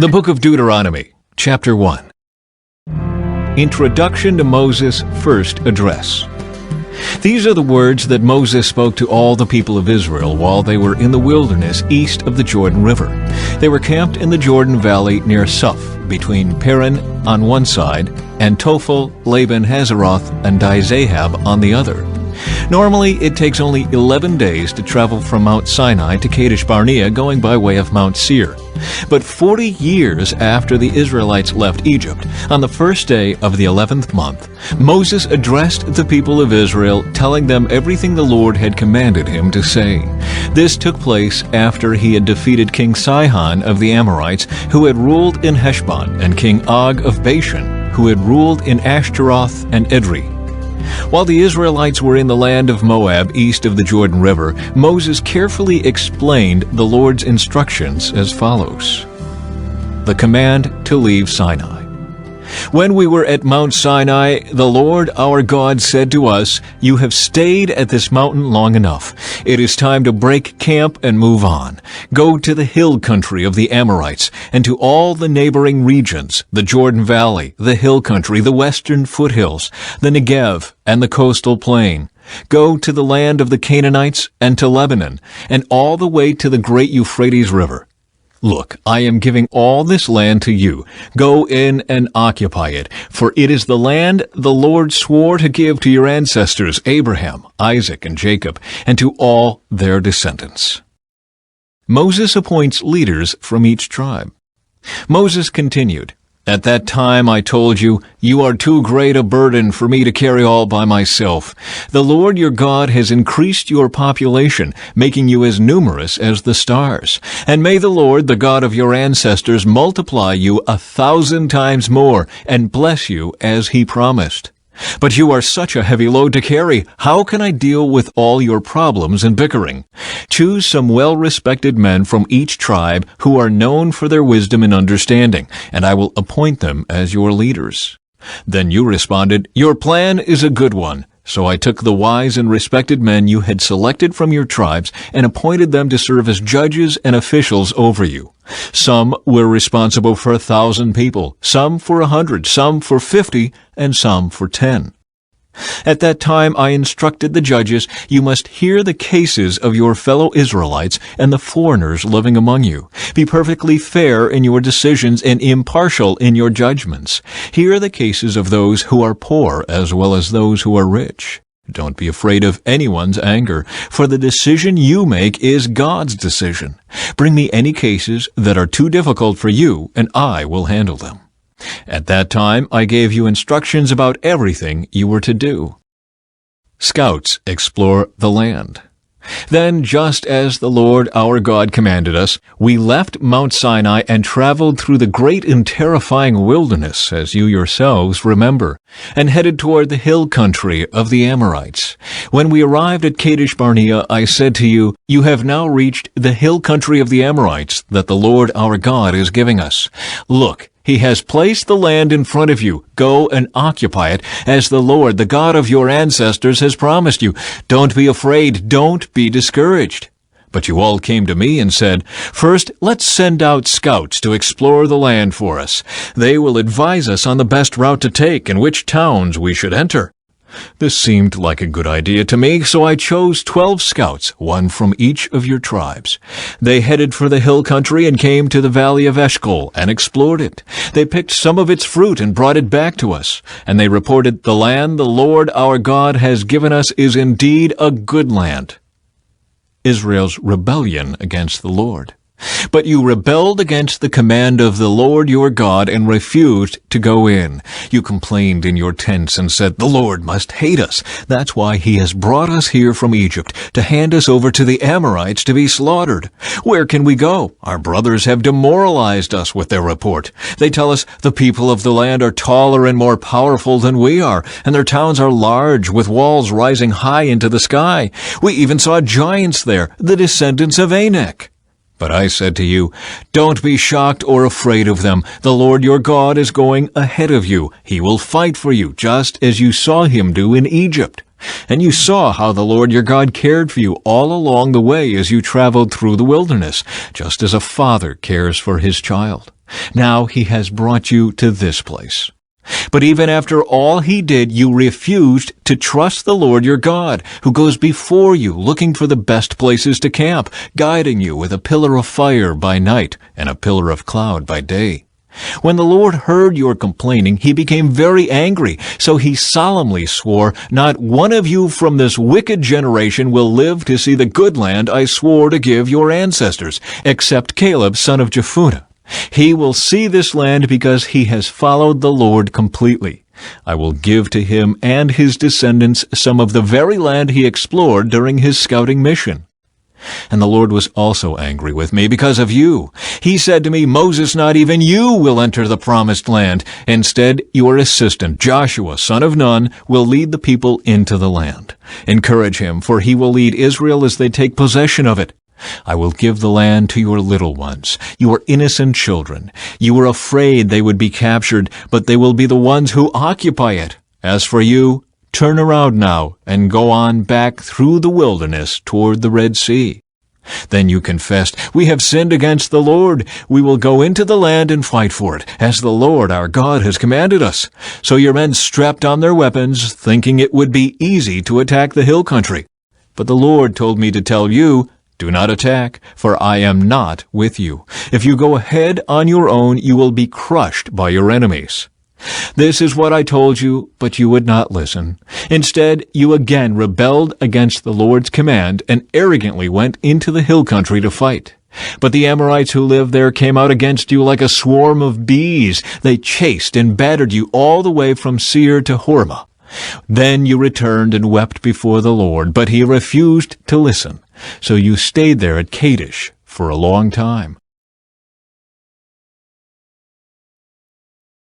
The Book of Deuteronomy, Chapter 1. Introduction to Moses' First Address. These are the words that Moses spoke to all the people of Israel while they were in the wilderness east of the Jordan River. They were camped in the Jordan Valley near Suph, between Paran on one side and Tophel, Laban, Hazeroth, and Dizahab on the other. Normally, it takes only 11 days to travel from Mount Sinai to Kadesh Barnea going by way of Mount Seir. But 40 years after the Israelites left Egypt, on the first day of the 11th month, Moses addressed the people of Israel, telling them everything the Lord had commanded him to say. This took place after he had defeated King Sihon of the Amorites, who had ruled in Heshbon, and King Og of Bashan, who had ruled in Ashtaroth and Edrei. While the Israelites were in the land of Moab east of the Jordan River, Moses carefully explained the Lord's instructions as follows. The command to leave Sinai. When we were at Mount Sinai, the Lord our God said to us, "You have stayed at this mountain long enough. It is time to break camp and move on. Go to the hill country of the Amorites and to all the neighboring regions, the Jordan Valley, the hill country, the western foothills, the Negev, and the coastal plain. Go to the land of the Canaanites and to Lebanon, and all the way to the great Euphrates River. Look, I am giving all this land to you. Go in and occupy it, for it is the land the Lord swore to give to your ancestors, Abraham, Isaac, and Jacob, and to all their descendants." Moses appoints leaders from each tribe. Moses continued, "At that time I told you, you are too great a burden for me to carry all by myself. The Lord your God has increased your population, making you as numerous as the stars. And may the Lord, the God of your ancestors, multiply you 1,000 times more and bless you as he promised. But you are such a heavy load to carry. How can I deal with all your problems and bickering? Choose some well-respected men from each tribe who are known for their wisdom and understanding, and I will appoint them as your leaders." Then you responded, "Your plan is a good one." So I took the wise and respected men you had selected from your tribes and appointed them to serve as judges and officials over you. Some were responsible for 1,000 people, some for 100, some for 50, and some for 10. At that time I instructed the judges, "You must hear the cases of your fellow Israelites and the foreigners living among you. Be perfectly fair in your decisions and impartial in your judgments. Hear the cases of those who are poor as well as those who are rich. Don't be afraid of anyone's anger, for the decision you make is God's decision. Bring me any cases that are too difficult for you, and I will handle them." At that time, I gave you instructions about everything you were to do. Scouts explore the land. Then, just as the Lord our God commanded us, we left Mount Sinai and traveled through the great and terrifying wilderness, as you yourselves remember, and headed toward the hill country of the Amorites. When we arrived at Kadesh Barnea, I said to you, "You have now reached the hill country of the Amorites that the Lord our God is giving us. Look, he has placed the land in front of you. Go and occupy it, as the Lord, the God of your ancestors, has promised you. Don't be afraid. Don't be discouraged." But you all came to me and said, "First, let's send out scouts to explore the land for us. They will advise us on the best route to take and which towns we should enter." This seemed like a good idea to me, so I chose 12 scouts, one from each of your tribes. They headed for the hill country and came to the valley of Eshcol and explored it. They picked some of its fruit and brought it back to us, and they reported, "The land the Lord our God has given us is indeed a good land." Israel's rebellion against the Lord. But you rebelled against the command of the Lord your God and refused to go in. You complained in your tents and said, "The Lord must hate us. That's why he has brought us here from Egypt, to hand us over to the Amorites to be slaughtered. Where can we go? Our brothers have demoralized us with their report. They tell us the people of the land are taller and more powerful than we are, and their towns are large, with walls rising high into the sky. We even saw giants there, the descendants of Anak." But I said to you, "Don't be shocked or afraid of them. The Lord your God is going ahead of you. He will fight for you, just as you saw him do in Egypt. And you saw how the Lord your God cared for you all along the way as you traveled through the wilderness, just as a father cares for his child. Now he has brought you to this place. But even after all he did, you refused to trust the Lord your God, who goes before you, looking for the best places to camp, guiding you with a pillar of fire by night and a pillar of cloud by day. When the Lord heard your complaining, he became very angry, so he solemnly swore, "Not one of you from this wicked generation will live to see the good land I swore to give your ancestors, except Caleb son of Jephunneh. He will see this land because he has followed the Lord completely. I will give to him and his descendants some of the very land he explored during his scouting mission." And the Lord was also angry with me because of you. He said to me, "Moses, not even you will enter the promised land. Instead, your assistant, Joshua, son of Nun, will lead the people into the land. Encourage him, for he will lead Israel as they take possession of it. I will give the land to your little ones, your innocent children. You were afraid they would be captured, but they will be the ones who occupy it. As for you, turn around now and go on back through the wilderness toward the Red Sea." Then you confessed, "We have sinned against the Lord. We will go into the land and fight for it, as the Lord our God has commanded us." So your men strapped on their weapons, thinking it would be easy to attack the hill country. But the Lord told me to tell you, "Do not attack, for I am not with you. If you go ahead on your own, you will be crushed by your enemies." This is what I told you, but you would not listen. Instead, you again rebelled against the Lord's command and arrogantly went into the hill country to fight. But the Amorites who lived there came out against you like a swarm of bees. They chased and battered you all the way from Seir to Hormah. Then you returned and wept before the Lord, but he refused to listen. So you stayed there at Kadesh for a long time.